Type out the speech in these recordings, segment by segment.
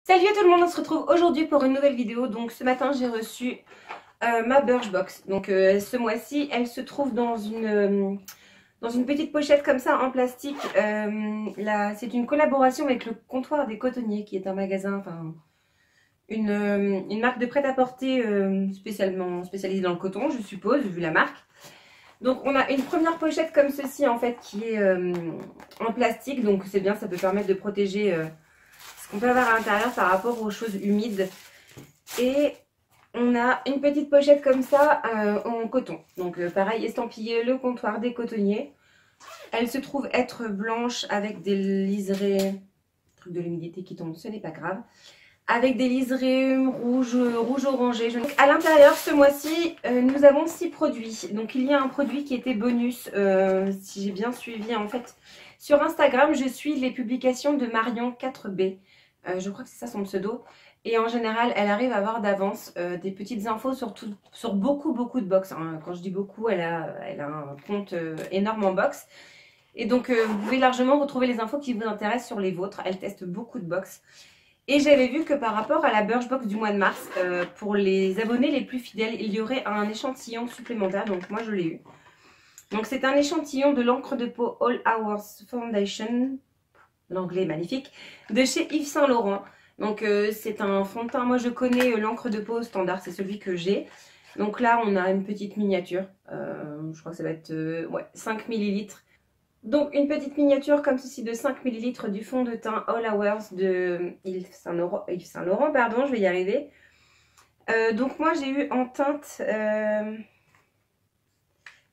Salut à tout le monde, on se retrouve aujourd'hui pour une nouvelle vidéo. Donc ce matin j'ai reçu ma Birchbox. Donc ce mois-ci elle se trouve dans une petite pochette comme ça en plastique. C'est une collaboration avec le Comptoir des Cotonniers qui est un magasin, enfin une marque de prêt-à-porter spécialement spécialisée dans le coton je suppose vu la marque. Donc on a une première pochette comme ceci en fait qui est en plastique, donc c'est bien, ça peut permettre de protéger ce qu'on peut avoir à l'intérieur par rapport aux choses humides. Et on a une petite pochette comme ça en coton, donc pareil estampillé le Comptoir des Cotonniers. Elle se trouve être blanche avec des liserés, truc de l'humidité qui tombe, ce n'est pas grave, avec des liserés rouge orangé. Donc à l'intérieur ce mois-ci nous avons 6 produits. Donc il y a un produit qui était bonus, si j'ai bien suivi en fait sur Instagram, je suis les publications de Marion 4B, je crois que c'est ça son pseudo, et en général elle arrive à avoir d'avance des petites infos sur beaucoup de box, hein. Quand je dis beaucoup, elle a un compte énorme en box, et donc vous pouvez largement retrouver les infos qui vous intéressent sur les vôtres. Elle teste beaucoup de box. Et j'avais vu que par rapport à la Birchbox du mois de mars, pour les abonnés les plus fidèles, il y aurait un échantillon supplémentaire. Donc moi je l'ai eu. Donc c'est un échantillon de l'encre de peau All Hours Foundation, l'anglais est magnifique, de chez Yves Saint Laurent. Donc c'est un fond de teint, moi je connais l'encre de peau standard, c'est celui que j'ai. Donc là on a une petite miniature, je crois que ça va être 5 ml. Donc une petite miniature comme ceci de 5 ml du fond de teint All Hours de Yves Saint Laurent, pardon, je vais y arriver. Donc moi j'ai eu en teinte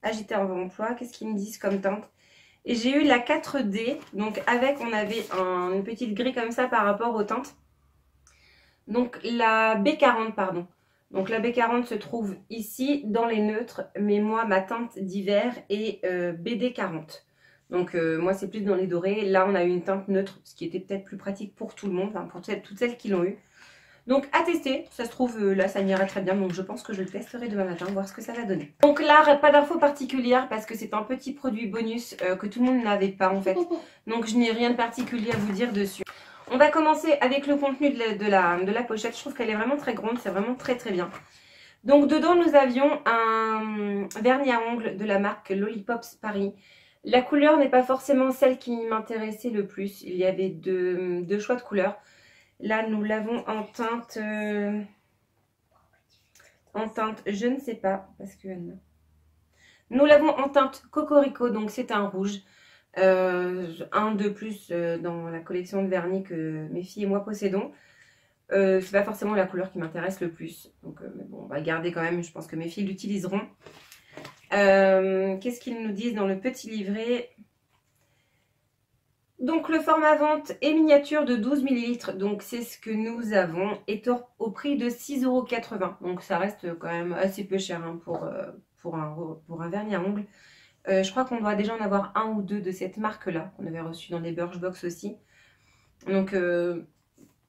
agité en emploi, qu'est-ce qu'ils me disent comme teinte? Et j'ai eu la 4D, donc avec on avait une petite grille comme ça par rapport aux teintes. Donc la B40 pardon. Donc la B40 se trouve ici dans les neutres, mais moi ma teinte d'hiver est BD40. Donc moi c'est plus dans les dorés. Là on a eu une teinte neutre, ce qui était peut-être plus pratique pour tout le monde, enfin pour toutes celles qui l'ont eu. Donc à tester, ça se trouve là ça m'irait très bien, donc je pense que je le testerai demain matin, voir ce que ça va donner. Donc là pas d'infos particulières parce que c'est un petit produit bonus que tout le monde n'avait pas en fait. Donc je n'ai rien de particulier à vous dire dessus. On va commencer avec le contenu de la pochette, je trouve qu'elle est vraiment très grande, c'est vraiment très bien. Donc dedans nous avions un vernis à ongles de la marque Lollipops Paris. La couleur n'est pas forcément celle qui m'intéressait le plus, il y avait deux choix de couleurs. Là, nous l'avons en teinte, je ne sais pas, parce que nous l'avons en teinte Cocorico, donc c'est un rouge. Un de plus dans la collection de vernis que mes filles et moi possédons. C'est pas forcément la couleur qui m'intéresse le plus. Donc, mais bon, on va le garder quand même, je pense que mes filles l'utiliseront. Qu'est-ce qu'ils nous disent dans le petit livret ? Donc le format vente est miniature de 12 ml, donc c'est ce que nous avons, est au prix de 6,80 €. Donc ça reste quand même assez peu cher hein, pour un vernis à ongles. Je crois qu'on doit déjà en avoir un ou deux de cette marque-là, qu'on avait reçu dans les Birchbox aussi. Donc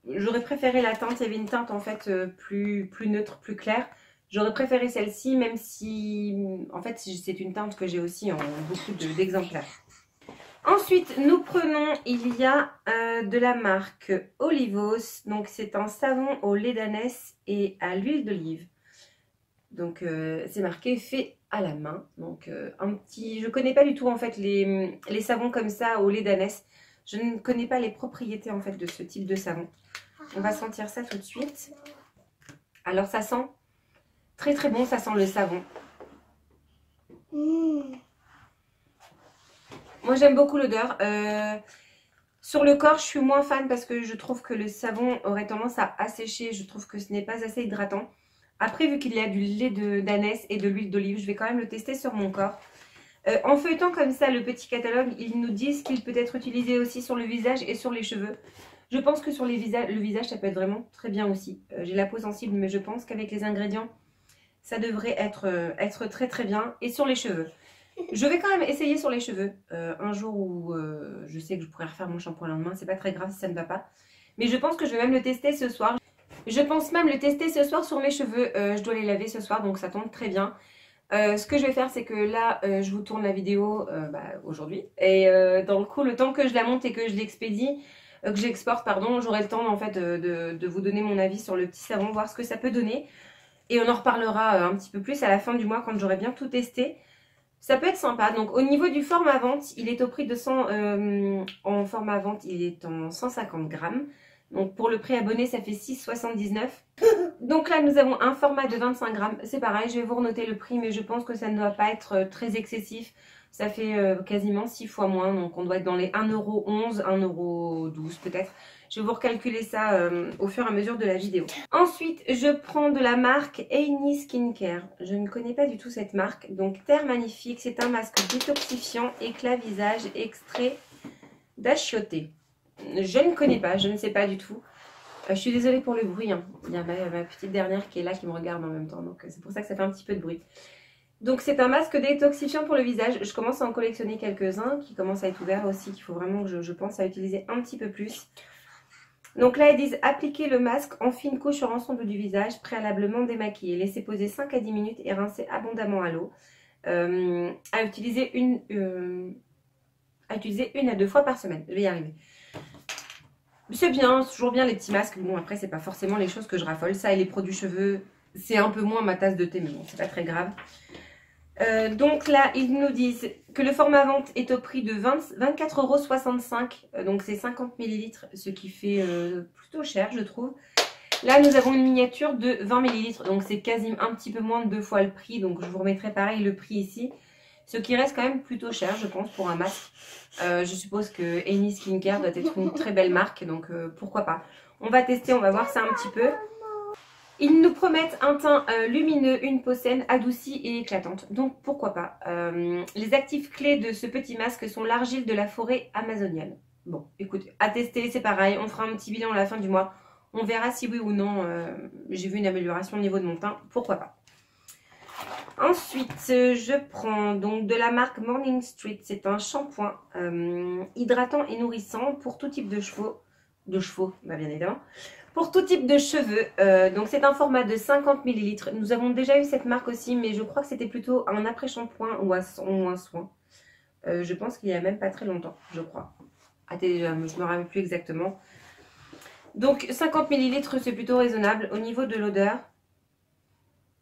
j'aurais préféré la teinte, il y avait une teinte en fait plus neutre, plus claire. J'aurais préféré celle-ci, même si en fait c'est une teinte que j'ai aussi en beaucoup d'exemplaires. Ensuite, nous prenons, il y a de la marque Olivos. Donc, c'est un savon au lait d'ânesse et à l'huile d'olive. Donc, c'est marqué fait à la main. Donc, je ne connais pas du tout en fait les savons comme ça au lait d'ânesse. Je ne connais pas les propriétés en fait de ce type de savon. On va sentir ça tout de suite. Alors, ça sent très bon, ça sent le savon. Moi j'aime beaucoup l'odeur. Sur le corps je suis moins fan parce que je trouve que le savon aurait tendance à assécher. Je trouve que ce n'est pas assez hydratant. Après vu qu'il y a du lait d'ânesse et de l'huile d'olive, je vais quand même le tester sur mon corps. En feuilletant comme ça le petit catalogue, ils nous disent qu'il peut être utilisé aussi sur le visage et sur les cheveux. Je pense que sur le visage ça peut être vraiment très bien aussi. J'ai la peau sensible mais je pense qu'avec les ingrédients ça devrait être très bien. Et sur les cheveux. Je vais quand même essayer sur les cheveux un jour où je sais que je pourrais refaire mon shampoing le lendemain. C'est pas très grave si ça ne va pas. Mais je pense que je vais même le tester ce soir. Je pense même le tester ce soir sur mes cheveux. Je dois les laver ce soir donc ça tombe très bien. Ce que je vais faire c'est que là je vous tourne la vidéo aujourd'hui. Et dans le coup le temps que je la monte et que je l'expédie, que j'exporte, pardon, j'aurai le temps en fait de vous donner mon avis sur le petit savon, voir ce que ça peut donner. Et on en reparlera un petit peu plus à la fin du mois quand j'aurai bien tout testé. Ça peut être sympa. Donc au niveau du format vente, il est au prix de 100, en format vente, il est en 150 grammes. Donc pour le prix abonné, ça fait 6,79. Donc là, nous avons un format de 25 grammes. C'est pareil, je vais vous renoter le prix, mais je pense que ça ne doit pas être très excessif. Ça fait quasiment 6 fois moins, donc on doit être dans les 1,11 €, 1,12 € peut-être. Je vais vous recalculer ça au fur et à mesure de la vidéo. Ensuite, je prends de la marque Aini Skincare. Je ne connais pas du tout cette marque. Donc Terre Magnifique, c'est un masque détoxifiant, éclat visage, extrait d'achioté. Je ne connais pas, je ne sais pas du tout. Je suis désolée pour le bruit, hein. Il y a ma petite dernière qui est là, qui me regarde en même temps. Donc c'est pour ça que ça fait un petit peu de bruit. Donc c'est un masque détoxifiant pour le visage. Je commence à en collectionner quelques-uns qui commencent à être ouverts aussi, qu'il faut vraiment que je pense à utiliser un petit peu plus. Donc là ils disent appliquer le masque en fine couche sur l'ensemble du visage, préalablement démaquillé. Laissez poser 5 à 10 minutes et rincer abondamment à l'eau. À utiliser une à 2 fois par semaine. Je vais y arriver. C'est bien, c'est toujours bien les petits masques. Bon, après, c'est pas forcément les choses que je raffole. Ça et les produits cheveux, c'est un peu moins ma tasse de thé, mais bon, c'est pas très grave. Donc là, ils nous disent que le format vente est au prix de 24,65 €. Donc c'est 50 ml, ce qui fait plutôt cher, je trouve. Là, nous avons une miniature de 20 ml. Donc c'est quasiment un petit peu moins de 2 fois le prix. Donc je vous remettrai pareil le prix ici. Ce qui reste quand même plutôt cher, je pense, pour un masque. Je suppose que Aini Skincare doit être une très belle marque, donc pourquoi pas. On va tester, on va voir ça un petit peu. Ils nous promettent un teint lumineux, une peau saine, adoucie et éclatante. Donc pourquoi pas. Les actifs clés de ce petit masque sont l'argile de la forêt amazonienne. Bon, écoute, à tester, c'est pareil. On fera un petit bilan à la fin du mois. On verra si oui ou non j'ai vu une amélioration au niveau de mon teint. Pourquoi pas. Ensuite, je prends donc de la marque Morning Street. C'est un shampoing hydratant et nourrissant pour tout type de cheveux. Bah bien évidemment. Pour tout type de cheveux. Donc c'est un format de 50 ml. Nous avons déjà eu cette marque aussi, mais je crois que c'était plutôt un après-shampoing ou un soin. Je pense qu'il n'y a même pas très longtemps, je crois. Attendez, je ne me rappelle plus exactement. Donc 50 ml, c'est plutôt raisonnable. Au niveau de l'odeur,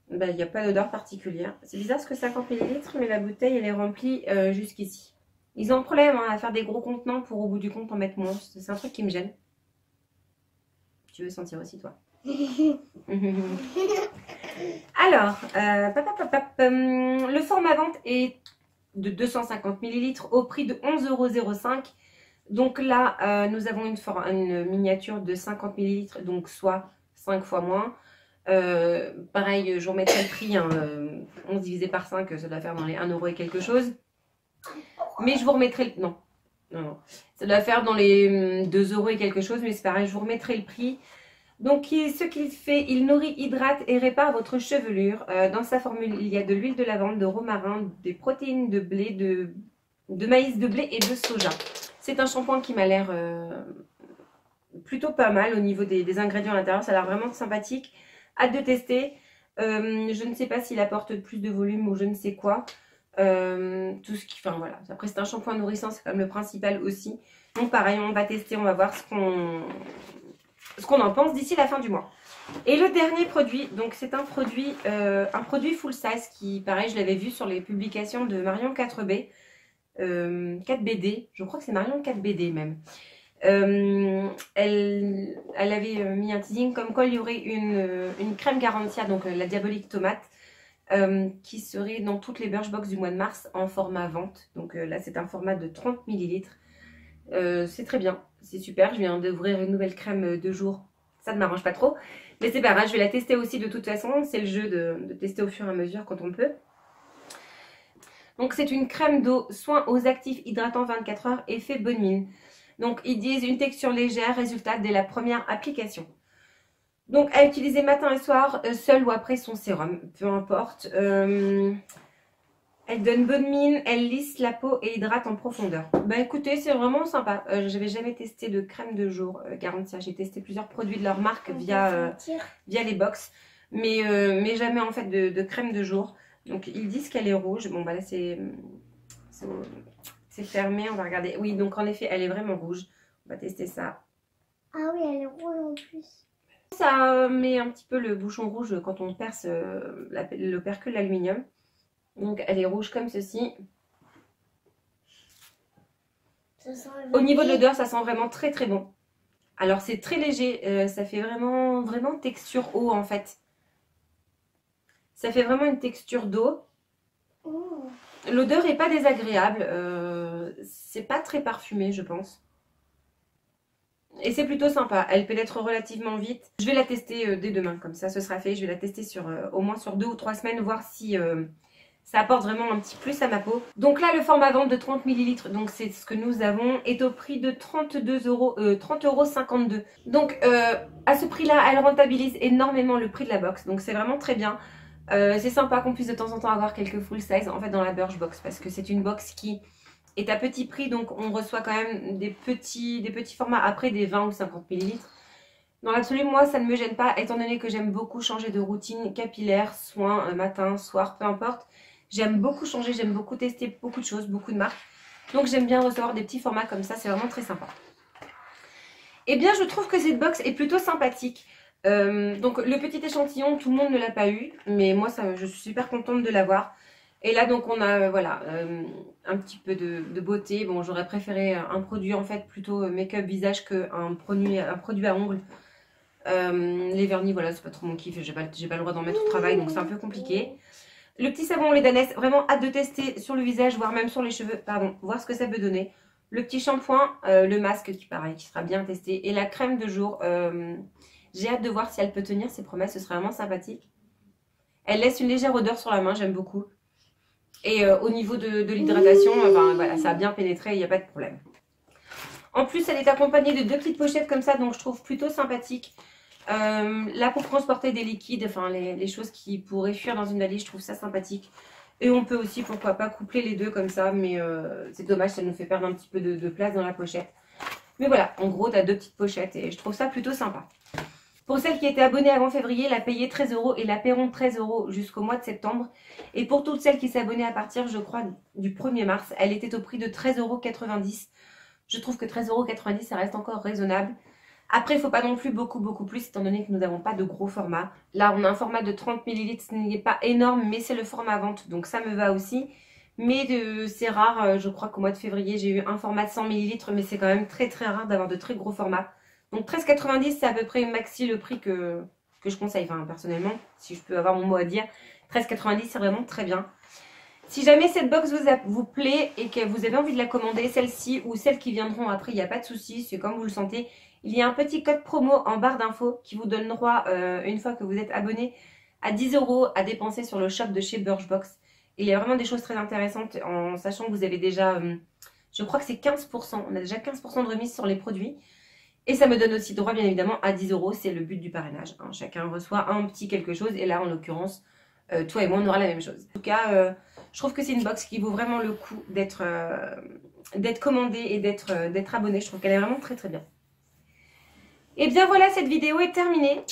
ben, il n'y a pas d'odeur particulière. C'est bizarre parce que 50 ml, mais la bouteille elle est remplie jusqu'ici. Ils ont un problème à faire des gros contenants pour au bout du compte en mettre moins. C'est un truc qui me gêne. Tu veux sentir aussi toi? Alors, le format vente est de 250 ml au prix de 11,05 €. Donc là, nous avons une miniature de 50 ml, donc soit 5 fois moins. Pareil, je vous remettrai le prix, hein, 11 divisé par 5, ça doit faire dans les 1 € et quelque chose. Mais je vous remettrai le... Non. Ça doit faire dans les 2 € et quelque chose, mais c'est pareil, je vous remettrai le prix. Donc ce qu'il fait, il nourrit, hydrate et répare votre chevelure. Dans sa formule, il y a de l'huile de lavande, de romarin, des protéines de blé, de maïs, de blé et de soja. C'est un shampoing qui m'a l'air plutôt pas mal au niveau des ingrédients à l'intérieur. Ça a l'air vraiment sympathique. Hâte de tester. Je ne sais pas s'il apporte plus de volume ou je ne sais quoi. Tout ce qui... Enfin voilà. Après c'est un shampoing nourrissant, c'est comme le principal aussi. Donc pareil, on va tester, on va voir ce qu'on en pense d'ici la fin du mois. Et le dernier produit, donc c'est un produit full size qui, pareil, je l'avais vu sur les publications de Marion 4B. 4BD, je crois que c'est Marion 4BD même. Elle avait mis un teasing comme quoi il y aurait une crème Garantia, donc la diabolique tomate, qui serait dans toutes les Birchbox du mois de mars en format vente. Donc là c'est un format de 30 ml. C'est très bien, c'est super. Je viens d'ouvrir une nouvelle crème de jour, ça ne m'arrange pas trop, mais c'est pas grave, je vais la tester aussi de toute façon. C'est le jeu de tester au fur et à mesure quand on peut. Donc c'est une crème d'eau, soin aux actifs hydratants 24 heures, effet bonne mine. Donc ils disent une texture légère, résultat dès la première application. Donc à utiliser matin et soir, seul ou après son sérum, peu importe. Elle donne bonne mine, elle lisse la peau et hydrate en profondeur. Bah écoutez, c'est vraiment sympa. J'avais jamais testé de crème de jour Garantia. J'ai testé plusieurs produits de leur marque via les box. Mais jamais en fait de crème de jour. Donc ils disent qu'elle est rouge. Bon bah là c'est fermé, on va regarder. Oui, donc en effet elle est vraiment rouge. On va tester ça. Ah oui, elle est rouge en plus. Ça met un petit peu le bouchon rouge quand on perce l'opercule d'aluminium. Donc elle est rouge comme ceci. Ça sent Au niveau de l'odeur, ça sent vraiment très très bon. Alors c'est très léger, ça fait vraiment texture eau en fait. Ça fait vraiment une texture d'eau. L'odeur est pas désagréable, c'est pas très parfumé je pense. Et c'est plutôt sympa, elle pénètre relativement vite. Je vais la tester dès demain, comme ça ce sera fait. Je vais la tester sur au moins sur 2 ou 3 semaines, voir si ça apporte vraiment un petit plus à ma peau. Donc là le format vente de 30 ml, donc c'est ce que nous avons, est au prix de 30,52 €. Donc à ce prix là, elle rentabilise énormément le prix de la box, donc c'est vraiment très bien. C'est sympa qu'on puisse de temps en temps avoir quelques full size en fait dans la Birchbox, parce que c'est une box qui est à petit prix, donc on reçoit quand même des petits formats après des 20 ou 50 ml. Dans l'absolu, moi ça ne me gêne pas, étant donné que j'aime beaucoup changer de routine capillaire, soin, matin, soir, peu importe. J'aime beaucoup changer, j'aime beaucoup tester beaucoup de choses, beaucoup de marques. Donc j'aime bien recevoir des petits formats comme ça, c'est vraiment très sympa. Et bien je trouve que cette box est plutôt sympathique. Donc le petit échantillon, tout le monde ne l'a pas eu, mais moi ça, je suis super contente de l'avoir. Et là donc on a voilà un petit peu de beauté. Bon, j'aurais préféré un produit en fait plutôt make-up visage qu'un produit à ongles. Les vernis, voilà, c'est pas trop mon kiff, j'ai pas le droit d'en mettre au travail, donc c'est un peu compliqué. Le petit savon au lait d'ânesse, vraiment hâte de tester sur le visage, voire même sur les cheveux, pardon, voir ce que ça peut donner. Le petit shampoing, le masque qui pareil, qui sera bien testé. Et la crème de jour, j'ai hâte de voir si elle peut tenir ses promesses, ce serait vraiment sympathique. Elle laisse une légère odeur sur la main, j'aime beaucoup. Et au niveau de l'hydratation, enfin, voilà, ça a bien pénétré, il n'y a pas de problème. En plus, elle est accompagnée de 2 petites pochettes comme ça, donc je trouve plutôt sympathique. Là, pour transporter des liquides, enfin les choses qui pourraient fuir dans une valise, je trouve ça sympathique. Et on peut aussi, pourquoi pas, coupler les deux comme ça, mais c'est dommage, ça nous fait perdre un petit peu de place dans la pochette. Mais voilà, en gros, tu as 2 petites pochettes et je trouve ça plutôt sympa. Pour celles qui étaient abonnées avant février, la payer 13 € et la paieront 13 € jusqu'au mois de septembre. Et pour toutes celles qui s'abonnaient à partir, je crois, du 1er mars, elle était au prix de 13,90 €. Je trouve que 13,90 € ça reste encore raisonnable. Après, il ne faut pas non plus beaucoup plus, étant donné que nous n'avons pas de gros format. Là, on a un format de 30 ml, ce n'est pas énorme, mais c'est le format vente, donc ça me va aussi. Mais c'est rare, je crois qu'au mois de février, j'ai eu un format de 100 ml, mais c'est quand même très rare d'avoir de très gros formats. Donc 13,90 € c'est à peu près maxi le prix que je conseille, enfin personnellement, si je peux avoir mon mot à dire. 13,90 € c'est vraiment très bien. Si jamais cette box vous plaît et que vous avez envie de la commander, celle-ci ou celles qui viendront après, il n'y a pas de souci, c'est comme vous le sentez. Il y a un petit code promo en barre d'infos qui vous donne droit, une fois que vous êtes abonné, à 10 € à dépenser sur le shop de chez Birchbox. Il y a vraiment des choses très intéressantes en sachant que vous avez déjà, je crois que c'est 15%, on a déjà 15% de remise sur les produits. Et ça me donne aussi droit bien évidemment à 10 €, c'est le but du parrainage. Hein. Chacun reçoit un petit quelque chose et là en l'occurrence, toi et moi on aura la même chose. En tout cas, je trouve que c'est une box qui vaut vraiment le coup d'être commandée et d'être abonnée. Je trouve qu'elle est vraiment très bien. Et bien voilà, cette vidéo est terminée.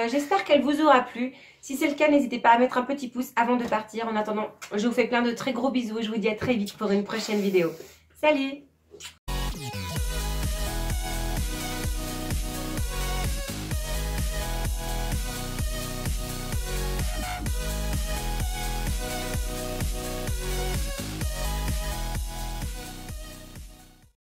J'espère qu'elle vous aura plu. Si c'est le cas, n'hésitez pas à mettre un petit pouce avant de partir. En attendant, je vous fais plein de très gros bisous et je vous dis à très vite pour une prochaine vidéo. Salut!